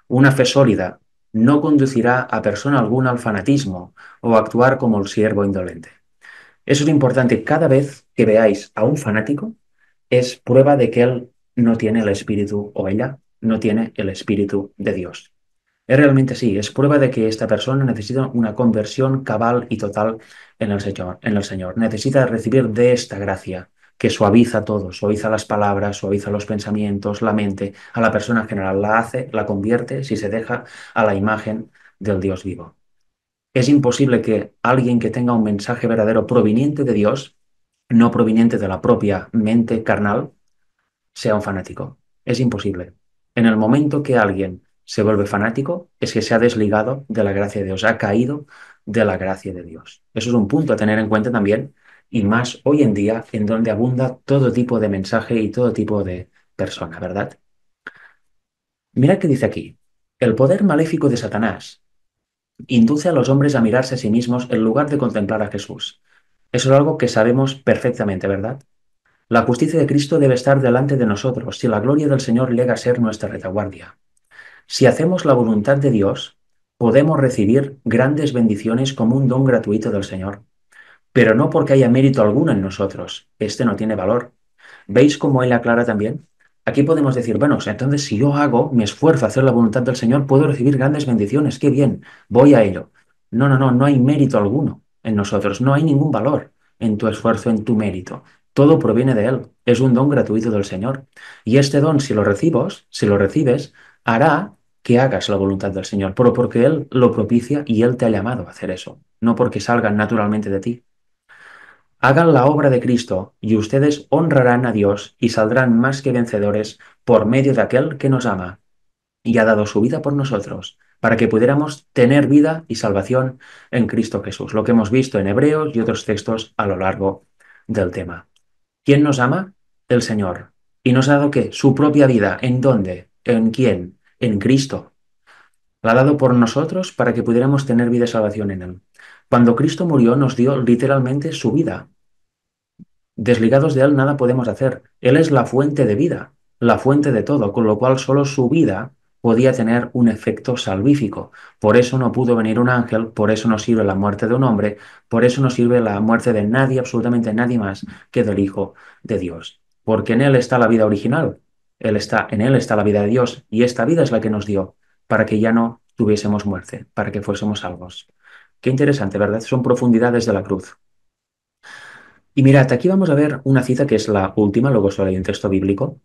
Una fe sólida no conducirá a persona alguna al fanatismo o a actuar como el siervo indolente. Eso es importante. Cada vez que veáis a un fanático, es prueba de que él no tiene el espíritu o ella no tiene el espíritu de Dios. Es realmente sí, es prueba de que esta persona necesita una conversión cabal y total en el Señor, en el Señor. Necesita recibir de esta gracia que suaviza todo, suaviza las palabras, suaviza los pensamientos, la mente, a la persona en general, la hace, la convierte, si se deja, a la imagen del Dios vivo. Es imposible que alguien que tenga un mensaje verdadero proveniente de Dios, no proveniente de la propia mente carnal, sea un fanático. Es imposible. En el momento que alguien se vuelve fanático, es que se ha desligado de la gracia de Dios, ha caído de la gracia de Dios. Eso es un punto a tener en cuenta también, y más hoy en día, en donde abunda todo tipo de mensaje y todo tipo de persona, ¿verdad? Mira qué dice aquí. El poder maléfico de Satanás induce a los hombres a mirarse a sí mismos en lugar de contemplar a Jesús. Eso es algo que sabemos perfectamente, ¿verdad? La justicia de Cristo debe estar delante de nosotros si la gloria del Señor llega a ser nuestra retaguardia. Si hacemos la voluntad de Dios, podemos recibir grandes bendiciones como un don gratuito del Señor, pero no porque haya mérito alguno en nosotros. Este no tiene valor. ¿Veis cómo él aclara también? Aquí podemos decir, bueno, entonces si yo hago, me esfuerzo a hacer la voluntad del Señor, puedo recibir grandes bendiciones. Qué bien, voy a ello. No, no, no, no hay mérito alguno en nosotros, no hay ningún valor en tu esfuerzo, en tu mérito. Todo proviene de Él, es un don gratuito del Señor. Y este don, si lo recibes, hará que hagas la voluntad del Señor, pero porque Él lo propicia y Él te ha llamado a hacer eso, no porque salgan naturalmente de ti. Hagan la obra de Cristo y ustedes honrarán a Dios y saldrán más que vencedores por medio de aquel que nos ama y ha dado su vida por nosotros, para que pudiéramos tener vida y salvación en Cristo Jesús, lo que hemos visto en Hebreos y otros textos a lo largo del tema. ¿Quién nos ama? El Señor. ¿Y nos ha dado qué? Su propia vida. ¿En dónde? ¿En quién? En Cristo. La ha dado por nosotros para que pudiéramos tener vida y salvación en Él. Cuando Cristo murió nos dio literalmente su vida. Desligados de Él nada podemos hacer. Él es la fuente de vida, la fuente de todo, con lo cual solo su vida podía tener un efecto salvífico. Por eso no pudo venir un ángel, por eso no sirve la muerte de un hombre, por eso no sirve la muerte de nadie, absolutamente nadie más que del Hijo de Dios. Porque en Él está la vida original, en Él está la vida de Dios, y esta vida es la que nos dio, para que ya no tuviésemos muerte, para que fuésemos salvos. Qué interesante, ¿verdad? Son profundidades de la cruz. Y mirad, aquí vamos a ver una cita que es la última, luego solo hay un texto bíblico,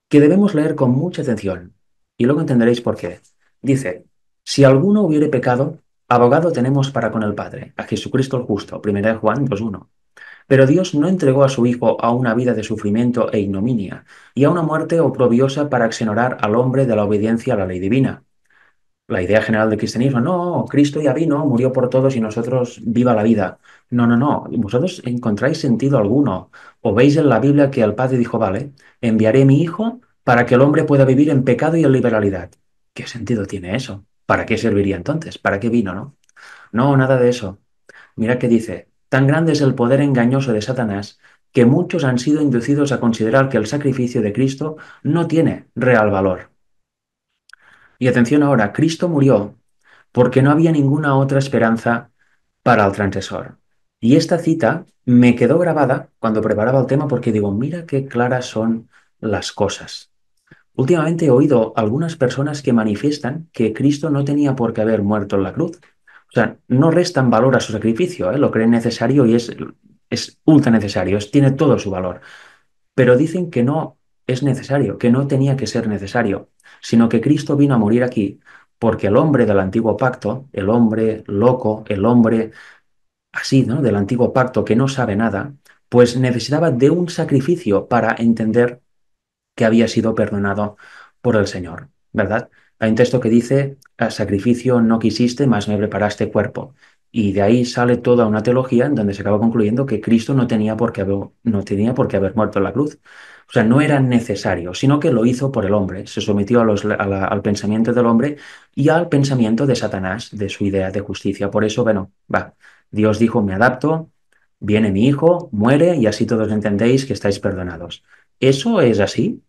que debemos leer con mucha atención. Y luego entenderéis por qué. Dice, si alguno hubiere pecado, abogado tenemos para con el Padre, a Jesucristo el justo, 1 Juan 2:1. Pero Dios no entregó a su Hijo a una vida de sufrimiento e ignominia, y a una muerte oprobiosa para exonerar al hombre de la obediencia a la ley divina. La idea general del cristianismo, no, Cristo ya vino, murió por todos y nosotros viva la vida. No, no, no, vosotros encontráis sentido alguno. O veis en la Biblia que el Padre dijo, vale, enviaré a mi Hijo para que el hombre pueda vivir en pecado y en liberalidad. ¿Qué sentido tiene eso? ¿Para qué serviría entonces? ¿Para qué vino, no? No, nada de eso. Mira qué dice, tan grande es el poder engañoso de Satanás que muchos han sido inducidos a considerar que el sacrificio de Cristo no tiene real valor. Y atención ahora, Cristo murió porque no había ninguna otra esperanza para el transgresor. Y esta cita me quedó grabada cuando preparaba el tema porque digo, mira qué claras son las cosas. Últimamente he oído algunas personas que manifiestan que Cristo no tenía por qué haber muerto en la cruz. O sea, no restan valor a su sacrificio, ¿eh? Lo creen necesario y es ultra necesario, tiene todo su valor, pero dicen que no es necesario, que no tenía que ser necesario, sino que Cristo vino a morir aquí porque el hombre del antiguo pacto, el hombre loco, el hombre así, ¿no? Del antiguo pacto que no sabe nada, pues necesitaba de un sacrificio para entender que había sido perdonado por el Señor, ¿verdad? Hay un texto que dice, "A sacrificio no quisiste, mas me preparaste cuerpo". Y de ahí sale toda una teología en donde se acaba concluyendo que Cristo no tenía por qué haber muerto en la cruz. O sea, no era necesario, sino que lo hizo por el hombre. Se sometió al pensamiento del hombre y al pensamiento de Satanás, de su idea de justicia. Por eso, bueno, va, Dios dijo, me adapto, viene mi hijo, muere y así todos entendéis que estáis perdonados. ¿Eso es así?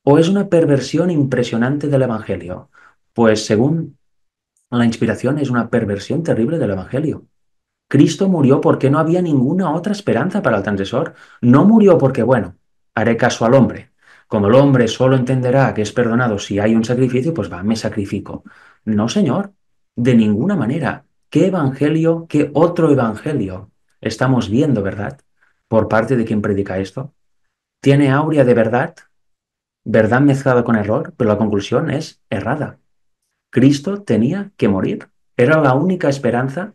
¿O es una perversión impresionante del Evangelio? Pues según la inspiración es una perversión terrible del Evangelio. Cristo murió porque no había ninguna otra esperanza para el transgresor. No murió porque, bueno, haré caso al hombre. Como el hombre solo entenderá que es perdonado si hay un sacrificio, pues va, me sacrifico. No, señor, de ninguna manera. ¿Qué evangelio, qué otro evangelio estamos viendo, verdad? Por parte de quien predica esto. Tiene aurea de verdad, verdad mezclada con error, pero la conclusión es errada. Cristo tenía que morir. Era la única esperanza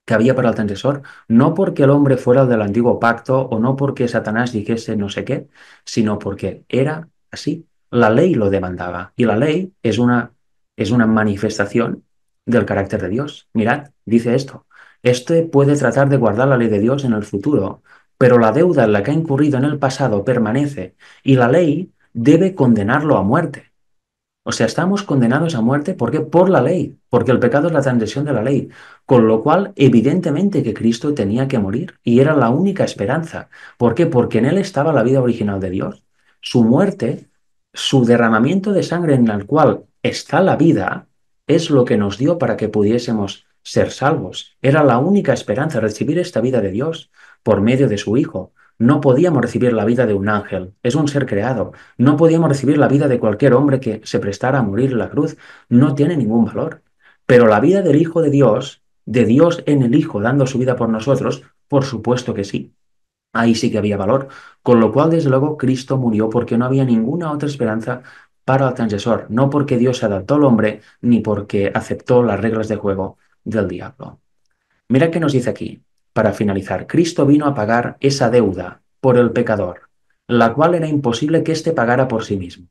que había para el transgresor, no porque el hombre fuera el del antiguo pacto o no porque Satanás dijese no sé qué, sino porque era así. La ley lo demandaba y la ley es una manifestación del carácter de Dios. Mirad, dice esto, este puede tratar de guardar la ley de Dios en el futuro, pero la deuda en la que ha incurrido en el pasado permanece y la ley debe condenarlo a muerte. O sea, estamos condenados a muerte porque por la ley, porque el pecado es la transgresión de la ley, con lo cual evidentemente que Cristo tenía que morir y era la única esperanza. ¿Por qué? Porque en él estaba la vida original de Dios. Su muerte, su derramamiento de sangre en el cual está la vida, es lo que nos dio para que pudiésemos ser salvos. Era la única esperanza, recibir esta vida de Dios por medio de su Hijo. No podíamos recibir la vida de un ángel, es un ser creado. No podíamos recibir la vida de cualquier hombre que se prestara a morir en la cruz. No tiene ningún valor. Pero la vida del Hijo de Dios en el Hijo dando su vida por nosotros, por supuesto que sí. Ahí sí que había valor. Con lo cual, desde luego, Cristo murió porque no había ninguna otra esperanza para el transgresor. No porque Dios se adaptó al hombre, ni porque aceptó las reglas de juego del diablo. Mira qué nos dice aquí, para finalizar. Cristo vino a pagar esa deuda por el pecador, la cual era imposible que éste pagara por sí mismo.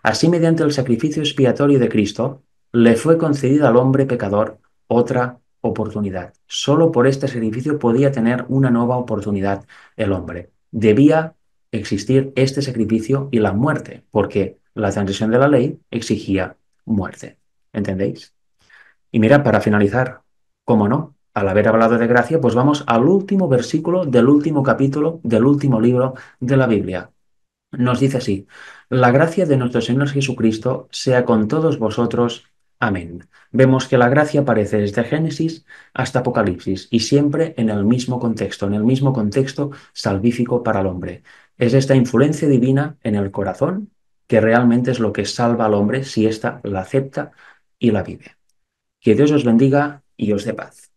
Así, mediante el sacrificio expiatorio de Cristo, le fue concedida al hombre pecador otra oportunidad. Solo por este sacrificio podía tener una nueva oportunidad el hombre. Debía existir este sacrificio y la muerte, porque la transgresión de la ley exigía muerte. ¿Entendéis? Y mira, para finalizar, cómo no, al haber hablado de gracia, pues vamos al último versículo del último capítulo del último libro de la Biblia. Nos dice así, la gracia de nuestro Señor Jesucristo sea con todos vosotros. Amén. Vemos que la gracia aparece desde Génesis hasta Apocalipsis y siempre en el mismo contexto salvífico para el hombre. Es esta influencia divina en el corazón que realmente es lo que salva al hombre si ésta la acepta y la vive. Que Dios os bendiga y os dé paz.